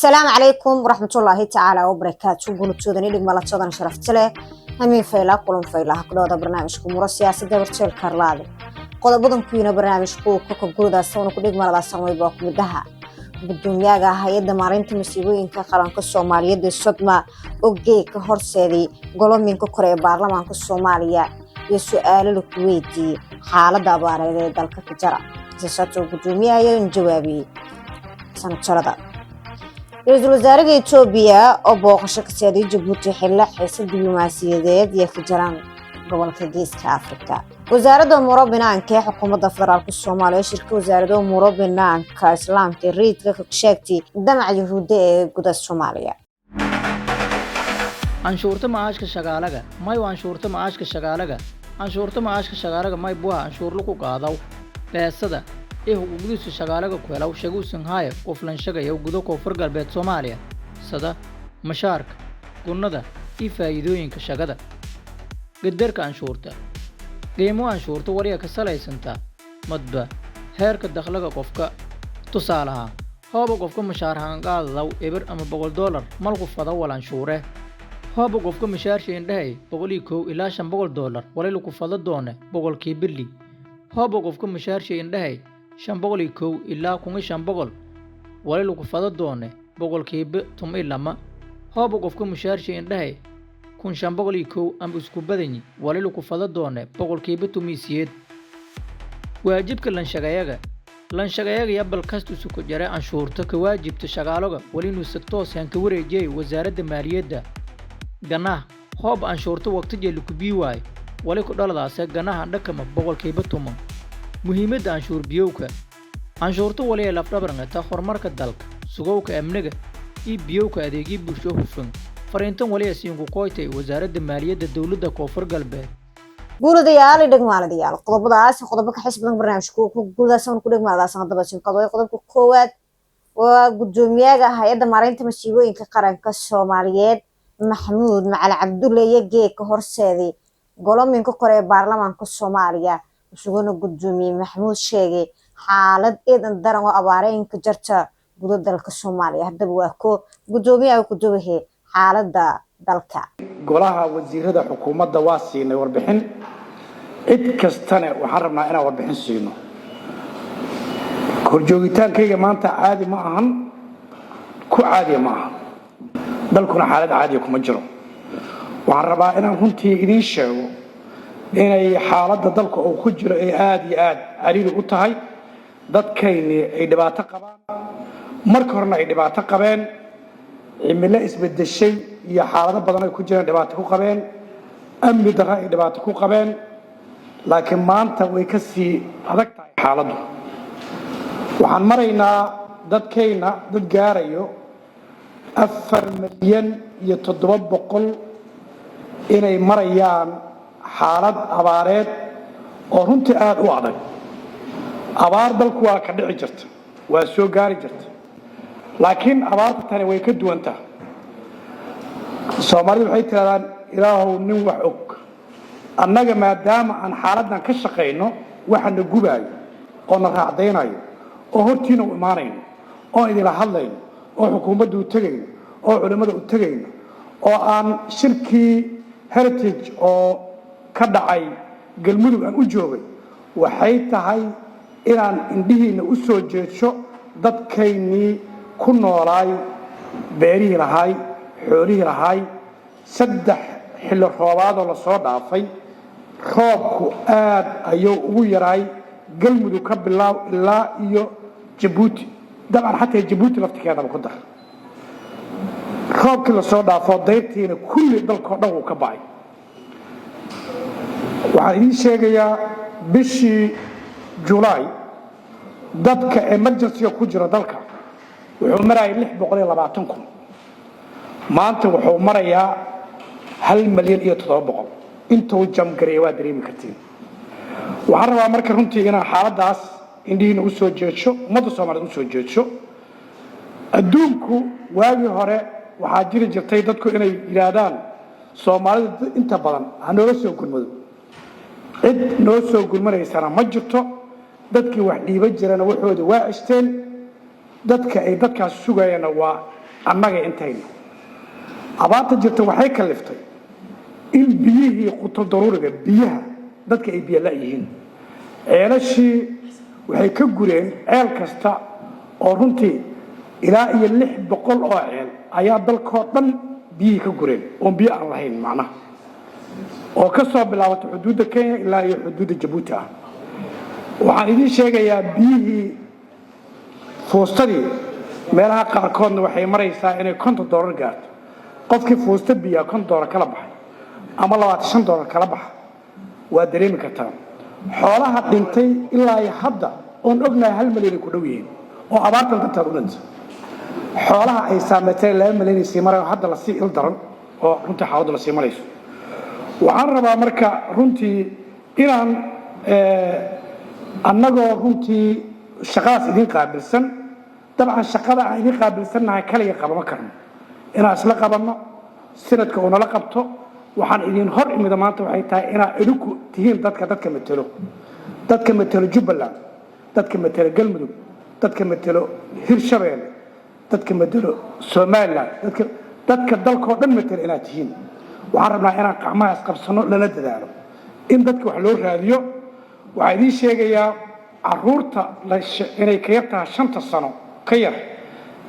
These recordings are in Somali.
السلام عليكم ورحمة الله تعالى وبركاته. قولوا تشودني لك ملا تشودن شرفت له همين فيلا كلهم فيلا هكذا برنامجكم Arimaha Siyaasada Warteelka Arlaadi. qodobadan kuwiina barnaamijku ka gudada sawno ku dhigmalada samay baa ku midaha gudoomiyaha hay'adda maareynta masiibooyinka qaranka Soomaaliyeed ee Sodma oo ka horseeday golominka kore ee baarlamaanka Soomaaliya iyo su'aalo la weydiiyay xaaladda abaareed ee dalka ka jira. Sasaato gudoomiyaha ayaa jawaabay sanatarada رئيسul wasaaraha Itoobiya oo booqasho ka saaray Djibouti xilli xiisad diblomaasiyadeed iyo ka jiraan gobolka Geeska Afrika. wasaaradda umuuro banaanka ee xukuumadda federaalka Soomaaliya shirka wasaaradda umuuro banaanka Islaamka ee reedka ka sheegtay damaca Yahuudda ee gudaha Soomaaliya. anshuurta macaashka shaqaalaga may anshuurta macaashka shaqaalaga may buuha anshuur lagu qaadaw beesada ee xuquuqdiisa shaqaalaga ku helaw shaguusan haya qoflan shaqaya gudo koonfur galbeed Soomaaliya sada mashaarka gunnada iyo faa'iidooyinka shaqada gadarka anshuurta qiimo anshuurta wariga ka salaysanta madba heerka dakhliga qofka tusaalaha hooba qofka mashaarhan qaadaw eber ama $100 malku fada wal anshuure hooba qofka mashaarsheen dhahay $101 ilaa $500 wali lagu fada doone boqolkii billi hooba qofka mashaarsheen dhahay $501 ilaa $500 wali lagu fada doone boqolkii 12 hooba qofka mashaarsheen dhahay $501 ama isku badanyi wali lagu fada doone boqolkii 8 waajibka lan shaqayaga yabal kastu suku jare anshuurta ka waajibta shaqaalaga wali inuu si toos ah ka wareejiyay wasaaradda maaliyadda ganaha hoob anshuurta waqtiga lagu biiwaay wali ku dhaladaas ganaha dhakama boqolkii 10 muhiimadda anshuur biyowka anshuurta wali la afdhabarnata horumarka dalka sugowka amniga iyo biyowka adeegii bulsho hufan fariintan wali asiinku qoytay wasaaradda maaliyadda dawladda koonfur galbeed guuladayaal dhigmaaladayaal qodobadaas qodobo ka xisbigan barnaamijku ku guuladaasana ku dhigmaaladaas hadaba shirkado qodobka koowaad waa gudoomiyaha hay'adda maareynta masiibooyinka qaranka Soomaaliyeed Maxamuud Macali Cabdulle iyo ka horseeday golominka kore ee baarlamaanka Soomaaliya isagoo gudoomiye Maxamuud sheegay xaalad eedan daran oo abaareenka jarta gudaha dalka Soomaaliya hadaba waa ko gudoomiyaha ku doobahay xaaladda dalka golaha wasiirada xukuumadda waa siinay warbixin cid kastana waxaan rabnaa inaan warbixin siino horjoogitaankayga maanta caadi ma ahan ku caadi ma aha dalkuna xaalad caadi kuma jiro waxaan rabaa inaan runtii idin sheego inay xaaladda dalka uu ku jiro ay aad iyo aad cariiri u tahay dadkayni ay dhibaato qabaan marka horena ay dhibaato qabeen cimilo isbedeshay iyo xaalado badan ay ku jiraan dhibaato ku qabeen amni darro ay dhibaato ku qabeen laakiin maanta way ka sii adag tahay xaaladdu waxaan maraynaa dadkayna dad gaarayo 4,700,000 inay marayaan xaalad abaareed oo runtii aad u adag abaar dalku waa ka dhici jirta waa soo gaari jirta laakiin abaarta tani way ka duwan tahay Soomaalidu waxay tiraadaan ilaahow nin wax og annaga maadaama aan xaaladdan ka shaqeyno waxaana gubaayo oo na raacdaynayo oo hortiina u imaanayno oo idila hadlayno oo xukuumadda u tagayno oo culimada u tagayno oo aan shirkii heritage oo ka dhacay galmudug aan u joogay waxay tahay inaan indhihiina u soo jeedsho dadkaynii ku noolaay beerihii lahaay xoolihii lahaay 3 xilli roobaadoo la soo dhaafay roobku aad ayuu ugu yaraay galmudug ka bilaab ilaa iyo Djibouti dabcan xataa Djibouti laftigeeda ku dar roobkii la soo dhaafo dayrtiina kulli dalka dhan uu ka bacay waxaan idin sheegayaa bishii July dadka emergency ku jira dalka wuxuu maray 620,000 maanta wuxuu marayaa 1,700,000 intuu jamgareey waa dareemi kartiin waxaan rabaa marka runtii inaan xaaladaas indhihiina u soo jeedsho ummadda Soomaaliyeed u soo jeedsho adduunku waagii hore waxaa jiri jirtay dadku inay yiraahdaan Soomaalida inta badan hanoola soo gurmado cid noo soo gurmanaysana ma jirto dadkii wax dhiiba jirana waxooda waa ashteen dadka ay dadkaas sugayana waa annaga intayna abaarta jirta waxay kaliftay in biyihii qutul daruuriga biyaha dadka ay biyo la yihiin ceelashii waxay ka gureen ceel kasta oo runtii ilaa iyo 600 oo ceel ayaa dalkoo dhan biyihii ka gureen oo biyo aan lahayn macnaha oo ka soo bilaabatay xuduudda Kenya ilaa iyo xuduudda Djibouti ah waxaan idin sheegayaa biyihii foostadii meelaha qaarkoodna waxay maraysaa inay $50 gaarto qofkii foosta biyo $50 kala baxay ama $25 kala baxa waa dareemi kartaa xoolaha dhintay ilaa iyo hadda oon ognahay 1 milyan ku dhow yihiin oo abaartan dadka u dhintay xoolaha ay saameeyeen 2 milyan si maray hadda la sii il daran oo runtii xaaladu la sii marayso waxaan rabaa marka runtii inaan annagoo runtii shaqaas idin qaabilsan dabcan shaqada aan idin qaabilsannahay kaliya qabama karno inaan isla qabanno sanadka oo nala qabto waxaan idin hor imida maanta waxay tahay inaa idinku tihiin dadka matalo Jubbaland dadka matalo Galmudug dadka matalo Hirshabelle dadka matalo Somaliland dadka dalkoo dhan matalo inaad tihiin waxaan rabnaa inaan qacmaha isqabsano lana dadaalo in dadka wax loo raadiyo waxaa idin sheegayaa caruurta inay ka yartahay 5 sano ka yar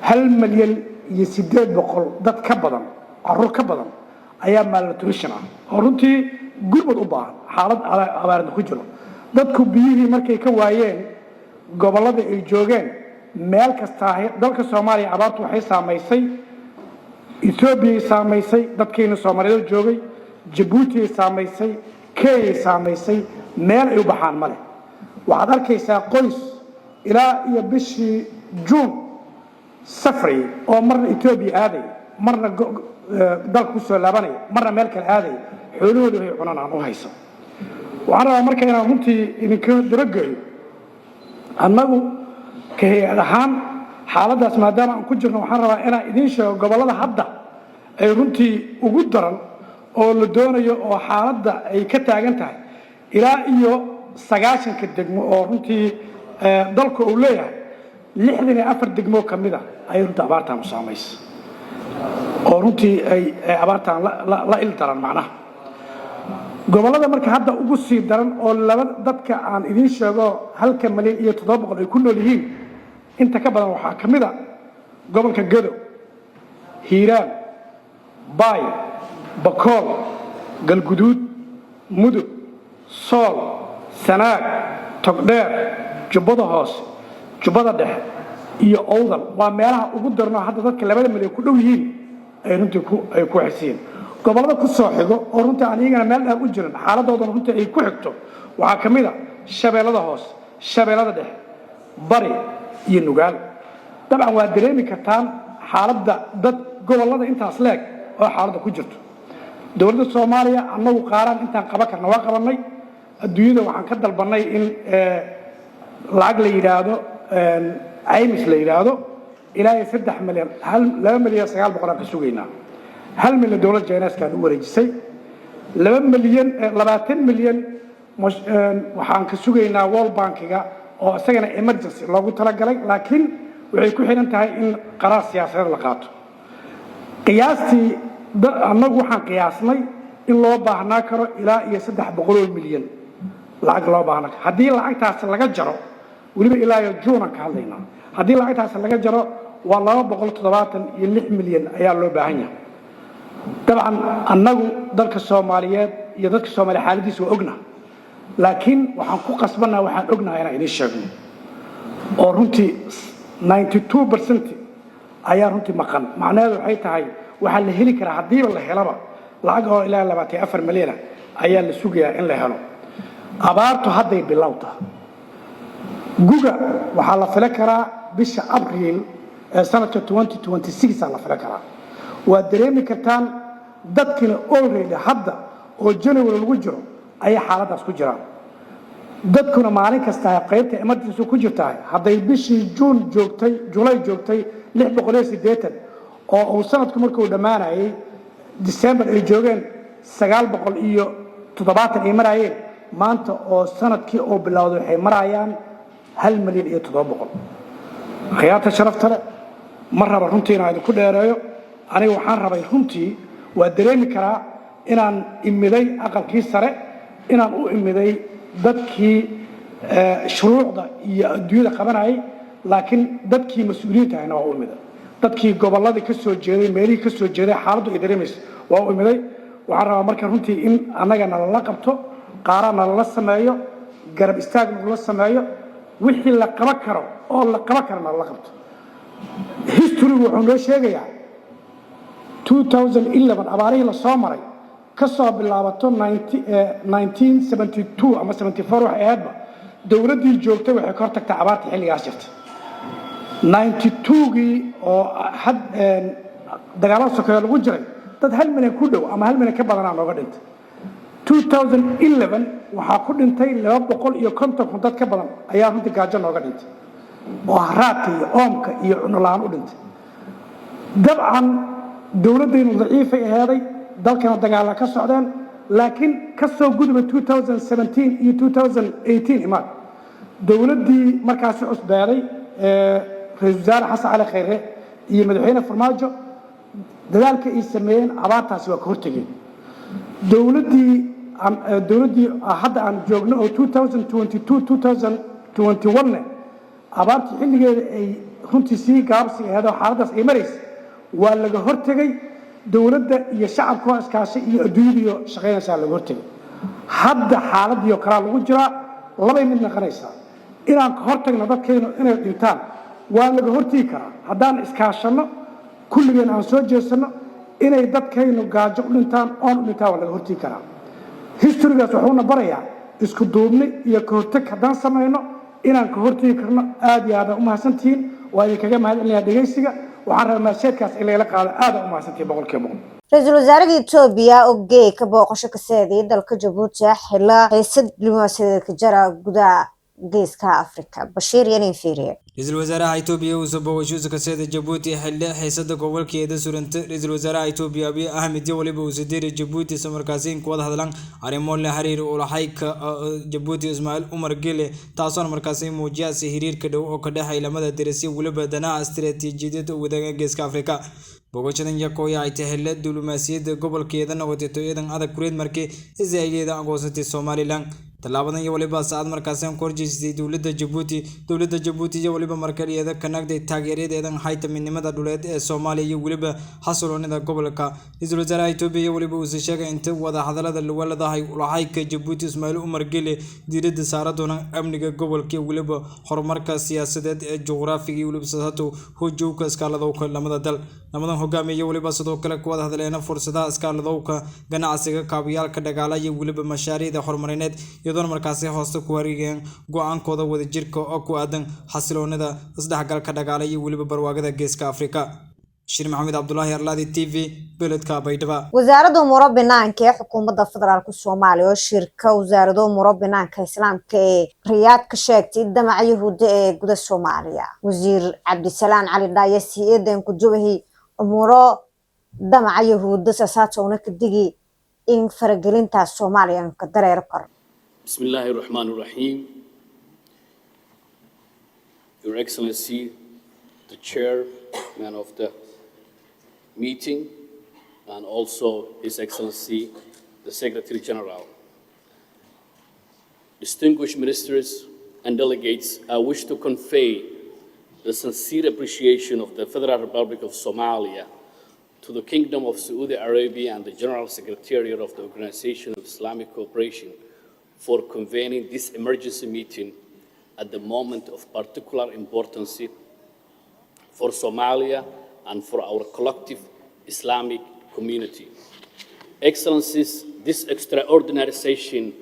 1 milyan iyo 800 dad ka badan caruur ka badan ayaa malnutrition ah oo runtii gurmad u baahan xaalad abaarna ku jiro dadku biyihii markay ka waayeen gobolada ay joogeen meel kasta dalka Soomaaliya abaartu waxay saameysay Ethiopia saameysay dadkeena Soomaaliyeed joogay Djibouti saameysay Kenya saameysay meel ay u baxaan male waxaad arkaysaa qoys ilaa iyo bishii June safray oo marna Ethiopia aaday marna dalku soo laabanay marna meel kale aaday xoolahoodu ay cunaan u hayso waxaan rabaa marka inaan runtii idinka dirageeyo annagu ka hay'ad ahaan xaaladaas maadaama aan ku jirno waxaan rabaa inaan idin sheego gobolada hadda ay runtii ugu daran oo la doonayo oo xaaladda ay ka taagan tahay ilaa iyo 90 degmo oo runtii dalku uu leeyahay 64 degmo kamid ah ay runtii abaartaan u saameysay oo runtii ay abaartaan la il daran macnaha gobolada marka hadda ugu sii daran oo laba dadka aan idin sheego 1 milyan iyo 700 ay ku nool yihiin inta ka badan waxaa kamid ah gobolka Gedo Hiiraan Bay Bakool Galguduud Mudug Sool Sanaag Togdheer Jubbada Hoose Jubbada Dhexe iyo Awdal waa meelaha ugu daran hadda dadka 2 milyan ku dhow yihiin ay runtii ku xiseen gobolada ku soo xigo oo runtii anigana meel dheer u jiran xaaladooda runtii ay ku xigto waxaa kamid ah Shabeellada Hoose Shabeellada Dhexe Bari iyo Nugaal dabcan waa dareemi kartaan xaaladda dad gobolada intaas leeg oo xaaladda ku jirto dawladda Soomaaliya annagu qaaran intaan qaban karna waa qabanay adduunyada waxaan ka dalbanay in lacag la yiraahdo aymis la yiraahdo ilaa 3 milyan 2 milyan 900 ka sugeynaa 1 milyan dawladda Jaynaska u wareejisay 2 milyan 20 milyan waxaan ka sugeynaa World Bankiga oo isagana emergency loogu talagalay laakiin waxay ku xiran tahay in qaraar siyaasadeed la qaato qiyaastii annagu waxaan qiyaasnay in loo baahnaa karo ilaa iyo 300 milyan lacag loo baahnaa haddii lacagtaas laga jaro waliba ilaa iyo June ka hadlayna haddii lacagtaas laga jaro waa 276 milyan ayaa loo baahan yahay dabcan annagu dalka Soomaaliyeed iyo dadka Soomaaliya xaaladiisa waa ogna laakiin waxaan ku qasbanaa waxaan ognahay inaan idin sheegno oo runtii 92% ayaa runtii maqan macnaheedu waxay tahay waxa la heli karaa hadii la helaba lacag oo ilaa 24 milyan ayaa la sugayaa in la helo abaartu hadday bilowda guga waxa la filan karaa bisha Abriil sanadka 2026 la filan karaa waa dareemi kartaan dadkina already hadda oo January lagu jiro ay xaaladaas ku jiraan dadkuna maalin kasta qaybta emergency ku jirtaa hadday bishii June joogtay July joogtay 680 oo uu sanadku markuu dhamaanayay December ay joogeen 970 ay marayeen maanta oo sanadkii oo bilowday waxay marayaan 1 milyan iyo 700 khiyaarta sharafta leh ma raba runtii inaan idinku dheereeyo aniga waxaan rabay runtii waa dareemi karaa inaan imiday aqalkii sare inaan u imiday dadkii shuruucda iyo adduunyada qabanayay laakiin dadkii mas'uuliyiinta ahna waa u imiday dadkii gobolladii ka soo jeeday meelihii ka soo jeeday xaaladdu ay dareemaysa waa u imiday waxaan rabaa marka runtii in annaga nalala qabto qaaraan nalala sameeyo garab istaag nagula sameeyo wixii la qaban karo oo la qaban karo nalala qabto historygu wuxuu noo sheegayaa 2011 abaarihii la soo maray ka soo bilaabato 1972 ama 74 waxay ahaydba dowladdii joogtay waxay ka hortagtaa abaarta xilligaas jirta 92gii oo dagaalada sokeeye lagu jiray dad 1 milyan ku dhow ama 1 milyan ka badanaa nooga dhintay 2011 waxaa ku dhintay 250 dad ka badan ayaa runtii gaajo nooga dhintay oo haraadka iyo oomka iyo cuno la'aan u dhintay dabcan dowladdaynu daciifay aheeday dalkana dagaalla ka socdeen laakiin ka soo gudba 2017 iyo 2018 imaad dowladdii markaasi cusbaaday ra-iisul wasaare xasan cali khayre iyo madaxweyne farmaajo dadaalka ay sameeyeen abaartaasi waa ka hortegeen dowladdii hadda aan joogno oo 2022-2021 abaartii xilligeeda ay runtii sii gaabsi aheed oo xaaladdaas ay maraysa waa laga hortegay dowladda iyo shacabka iskaashay iyo adduunyadiiyo shaqaynaysaa laga hortegay hadda xaaladdiioo kalaa lagu jiraa labay mid naqanaysaa inaan ka hortagno dadkaynu inay dhintaan waa laga hortegi karaa haddaan iskaashanno kulligeen aan soo jeesanno inay dadkaynu gaajo u dhintaan oon u dhintaan waa laga hortegi karaa historygaas wuxuuna barayaa isku duubni iyo ka hortag haddaan samayno inaan ka hortegi karno aad iyo aadaan u mahadsantihiin waa idinkaga mahadcelinayaa dhegaysiga waxaan rabaa maasheedkaas in lagala qaado aadaan u mahadsantihiin boqolkiiba boqol ra-iisul wasaaraha Itoobiya oo geey ka booqasho ka saadiyay dalka Jabuuti xilla xiisad diblomaasiyadeed ka jira gudaha geeska Afrika Bashiir Yanin Fiiriye رئيس الوزراء إثيوبيا وسبوا وشوز كسيد جيبوتي حل حيصد قبل كيدا سورنت رئيس الوزراء إثيوبيا أبي أحمد يولي بوسدير جيبوتي سمركازين كواد هذلان عريمون لحرير ولا حيك جيبوتي إسماعيل عمر جيل تاسون مركزين موجة سهرير كدو أو كده حيل مدة درسي ولا بدنا استراتيجية ودعنا جيسك أفريقيا بوجودن يكويا إتحلت دبلوماسية قبل كيدا نقطة يدن هذا كريد مركي إزاي يدا أقوسة الصومالي لان تلابدن يوليبا سعد مركزين كورجيسي دولة جيبوتي يوليبا مركزية كنقد تاجرية يدن حيث من نمط دولة الصومالية يوليبا حصلون هذا قبل كا رئيس الوزراء إثيوبيا يوليبا وزشاك أنت وضع هذا الولد هاي وراحيك جيبوتي إسماعيل عمر جيل ديرد سارتنا أمنيك قبل كي يوليبا حرمركز سياسة جغرافية يوليبا ساتو هو جوك اسكال ذوك لما دل لما هجامي يوليبا صدوق لك وضع هذا لنا فرصة اسكال ذوك جنا عسير كابيال كدجالا يوليبا مشاري ده حرمرينات يدون مركزي هاست كواريجين قوان كودا ودجيرك أكو أدن حصلون هذا أصدق قال كدجالا يوليبا برواقة جيسك أفريقيا شير محمد عبد الله أرلادي تي في بلد كابيتبا وزارة أمور بنانك حكومة الفدرال الصومالي وشركة وزارة أمور بنانك إسلام كرياض كشكتي دمع يهود جود الصومالية وزير عبد السلام علي دايسي إذن كجوه أمور دمع يهود ساسات ونك دقي إن فرقلين تا الصوماليا كدر يركر بسم الله الرحمن الرحيم. Your Excellency, the chairman of the meeting, and also His Excellency, the Secretary General. Distinguished ministers and delegates, I wish to convey the sincere appreciation of the Federal Republic of Somalia to the Kingdom of Saudi Arabia and the General Secretariat of the Organization of Islamic Cooperation for convening this emergency meeting at the moment of particular importance for Somalia and for our collective Islamic community. Excellencies, this extraordinary session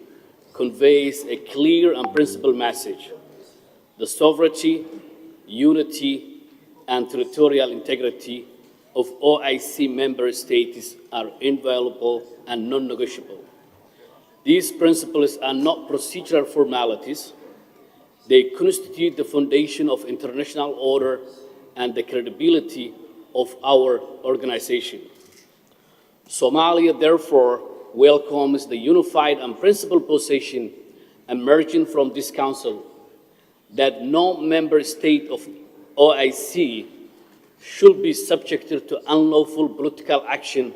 conveys a clear and principled message. The sovereignty, unity, and territorial integrity of OIC member states are inviolable and non-negotiable. These principles are not procedural formalities. They constitute the foundation of international order and the credibility of our organization. Somalia, therefore, welcomes the unified and principled position emerging from this Council that no member state of OIC should be subjected to unlawful political action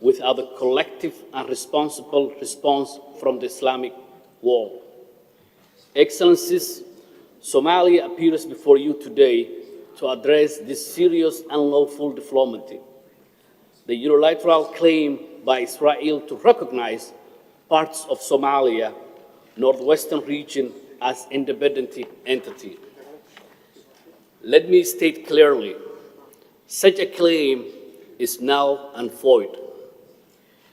without a collective and responsible response from the Islamic world. Excellencies, Somalia appears before you today to address this serious unlawful development. The unilateral claim by Israel to recognize parts of Somalia, northwestern region, as independent entity. Let me state clearly, such a claim is null and void,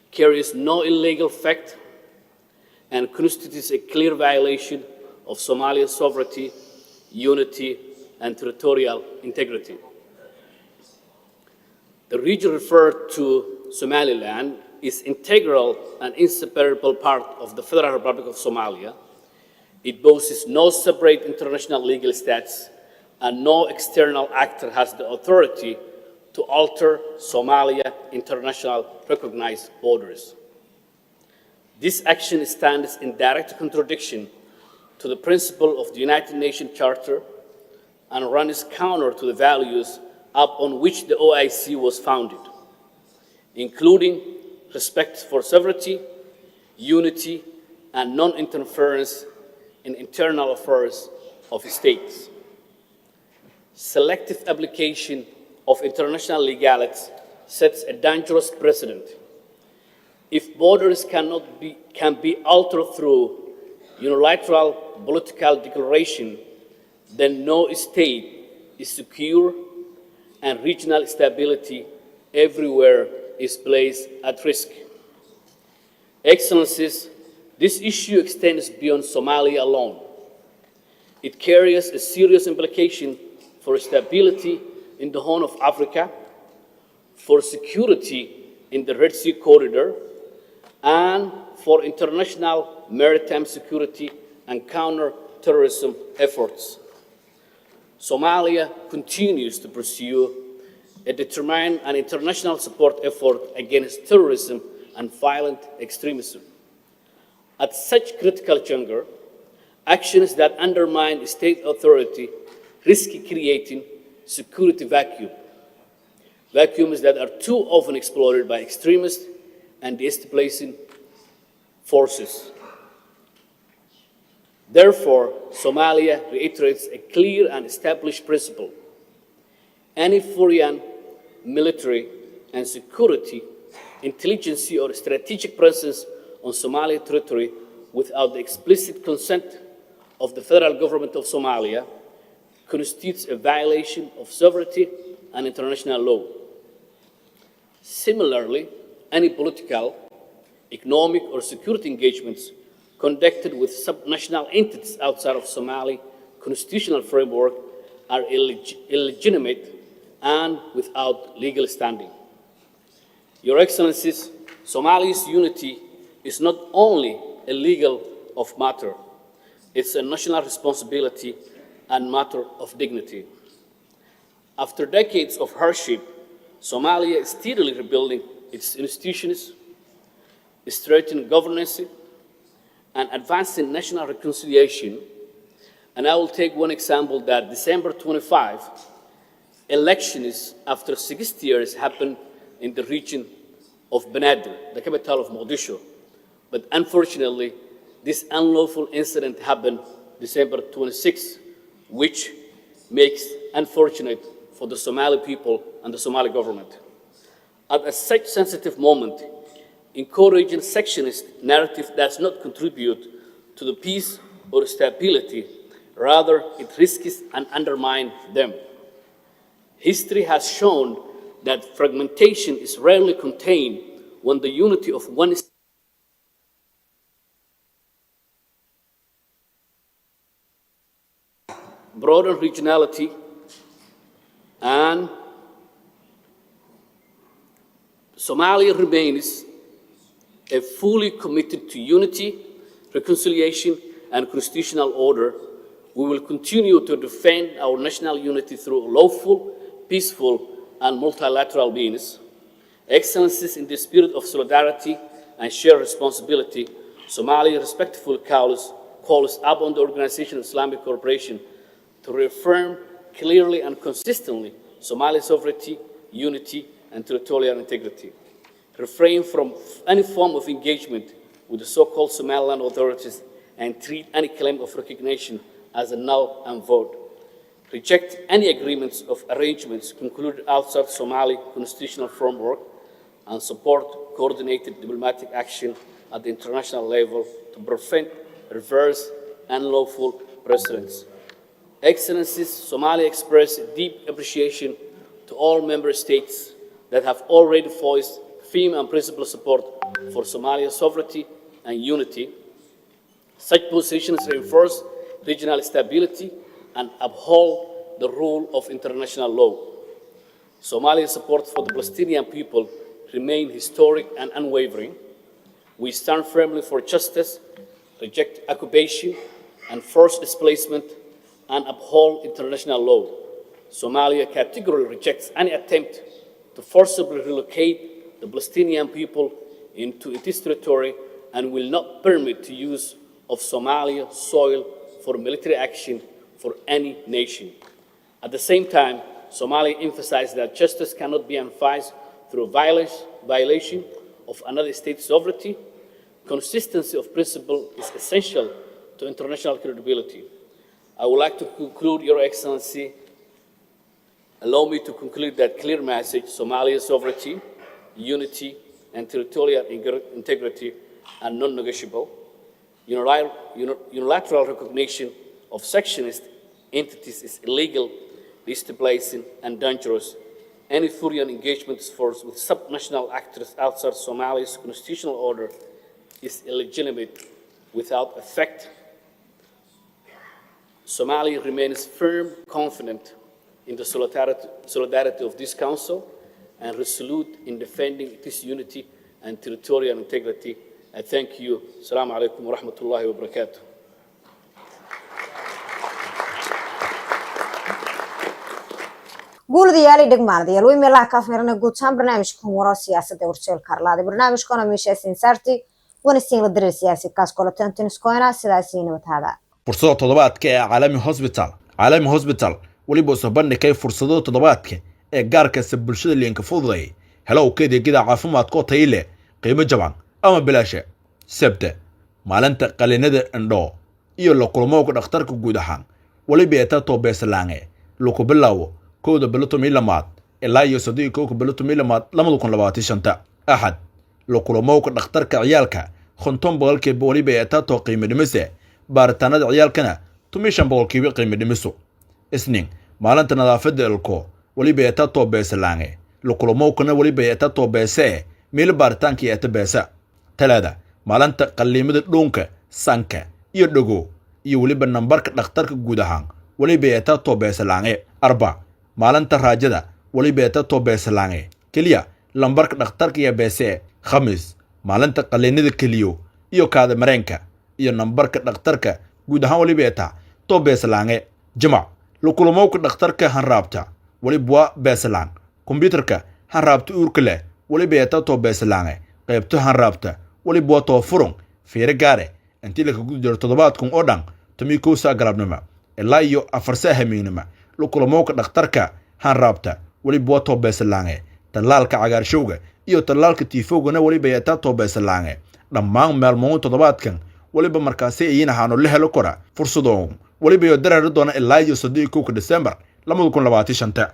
carries no illegal fact, and constitutes a clear violation of Somalia's sovereignty, unity, and territorial integrity. The region referred to, Somaliland, is integral and inseparable part of the Federal Republic of Somalia. It boasts no separate international legal status, and no external actor has the authority to alter Somalia international recognized borders. This action stands in direct contradiction to the principle of the United Nations Charter and runs counter to the values upon which the OIC was founded, including respect for sovereignty, unity, and non-interference in internal affairs of states. Selective application of international legality sets a dangerous precedent. If borders can be altered through unilateral political declaration, then no state is secure and regional stability everywhere is placed at risk. Excellencies, this issue extends beyond Somalia alone. It carries a serious implication for stability in the Horn of Africa, for security in the Red Sea corridor, and for international maritime security and counter-terrorism efforts. Somalia continues to pursue a determined and international support effort against terrorism and violent extremism. At such critical juncture, actions that undermine state authority risk creating security vacuums that are too often exploited by extremists and destabilizing forces. Therefore, Somalia reiterates a clear and established principle. Any foreign military and security, intelligence or strategic presence on Somali territory without the explicit consent of the federal government of Somalia constitutes a violation of sovereignty and international law. Similarly, any political, economic, or security engagements conducted with subnational entities outside of Somali constitutional framework are illegitimate and without legal standing. Your Excellencies, Somalia's unity is not only a legal of matter, it's a national responsibility and matter of dignity. After decades of hardship, Somalia is steadily rebuilding its institutions, strengthening governance, and advancing national reconciliation. And I will take one example that December 25, elections after 60 years happened in the region of Banaadir, the capital of Mogadishu. But unfortunately, this unlawful incident happened December 26, which makes unfortunate for the Somali people and the Somali government. At such sensitive moment, encouraging sectionist narrative does not contribute to the peace or stability. Rather, it risks and undermines them. History has shown that fragmentation is rarely contained when the unity of one state broader regionality and Somalia remains a fully committed to unity, reconciliation, and constitutional order. We will continue to defend our national unity through lawful, peaceful, and multilateral means. Excellencies, in the spirit of solidarity and shared responsibility, Somalia respectfully calls upon the Organization of Islamic Cooperation to reaffirm clearly and consistently Somali sovereignty, unity, and territorial integrity. Refrain from any form of engagement with the so-called Somaliland authorities and treat any claim of recognition as a null and void. Reject any agreements of arrangements concluded outside Somali constitutional framework and support coordinated diplomatic action at the international level to prevent, reverse, unlawful precedents. Excellencies, Somalia express deep appreciation to all member states that have already voiced firm and principled support for Somalia's sovereignty and unity. Such positions reinforce regional stability and uphold the rule of international law. Somalia's support for the Palestinian people remains historic and unwavering. We stand firmly for justice, reject occupation and forced displacement, and uphold international law. Somalia categorically rejects any attempt to forcibly relocate the Palestinian people into its territory and will not permit the use of Somalia soil for military action for any nation. At the same time, Somalia emphasizes that justice cannot be enforced through violation of another state's sovereignty. Consistency of principle is essential to international credibility. I would like to conclude, Your Excellency, allow me to conclude that clear message: Somalia's sovereignty, unity, and territorial integrity are non-negotiable. Unilateral recognition of secessionist entities is illegal, destabilizing, and dangerous. Any foreign engagements with subnational actors outside Somalia's constitutional order is illegitimate without effect. Somalia remains firm, confident in the solidarity of this Council and resolute in defending its unity and territorial integrity. I thank you. Assalamu alaikum wa rahmatullahi wa barakatuh. guuladayaal dhegmaadayaal way meelaha ka fiirana guud ahaan barnaamijka Arimaha Siyaasada Warteelka Arlaadi barnaamijkana meeshaasiin saarti wana siin la dirir siyaasi kaas kala tantiskoona sidaas inaba taada fursado toddobaadka ee caalami hospital waliba soo bandhigay fursado toddobaadka ee gaarka bulshada leenka fududay hello keedida caafimaadka oo tayo leh qiimo jaban ama bilaashe sabta maalinta qalinada indho iyo la kulmo dhakhtarka guud ahaan waliba ta toobeesalaange lagu bilaabo kooda bilato miilamaad ilaa iyo sadiiqo bilato miilamaad 2025 ahad la kulmo dhakhtarka ciyaalka khonton boqolkiiba waliba ta to qiimo dhimise baaritaanada ciyaalkana tumishan boqolkiiba qiimo dhimiso isniin maalinta nadaafada ilko waliba ta toobeesalaange la kulmo kana waliba ta toobeese meel baaritaanka ee tabeesa talaada maalinta qaliimada dhuunka sanka iyo dhago iyo waliba nambarka dhakhtarka guud ahaan waliba ta toobeesalaange arba maalinta raajada waliba ta toobeesalaange kaliya lambarka dhakhtarka ee beese khamis maalinta qaliinada kaliyo iyo kaada mareenka iyo nambarka dhakhtarka guud ahaan waliba ta toobeesalaange jamac la kulmo dhakhtarka hanraabta waliba beesalaan computerka hanraabta uurka leh waliba ta toobeesalaange qaybta hanraabta waliba to furun fiire gaare intii la ku jiro toddobaadkan oo dhan tumiko sa galabnima ilaa iyo 4 saahameynima la kulmo dhakhtarka hanraabta waliba toobeesalaange talaalka cagaarshowga iyo talaalka tiifowgana waliba ta toobeesalaange dhammaan maalmood toddobaadkan waliba markaasi ayina haano la helo kora fursado waliba darar doona ilaa iyo 3 December 2025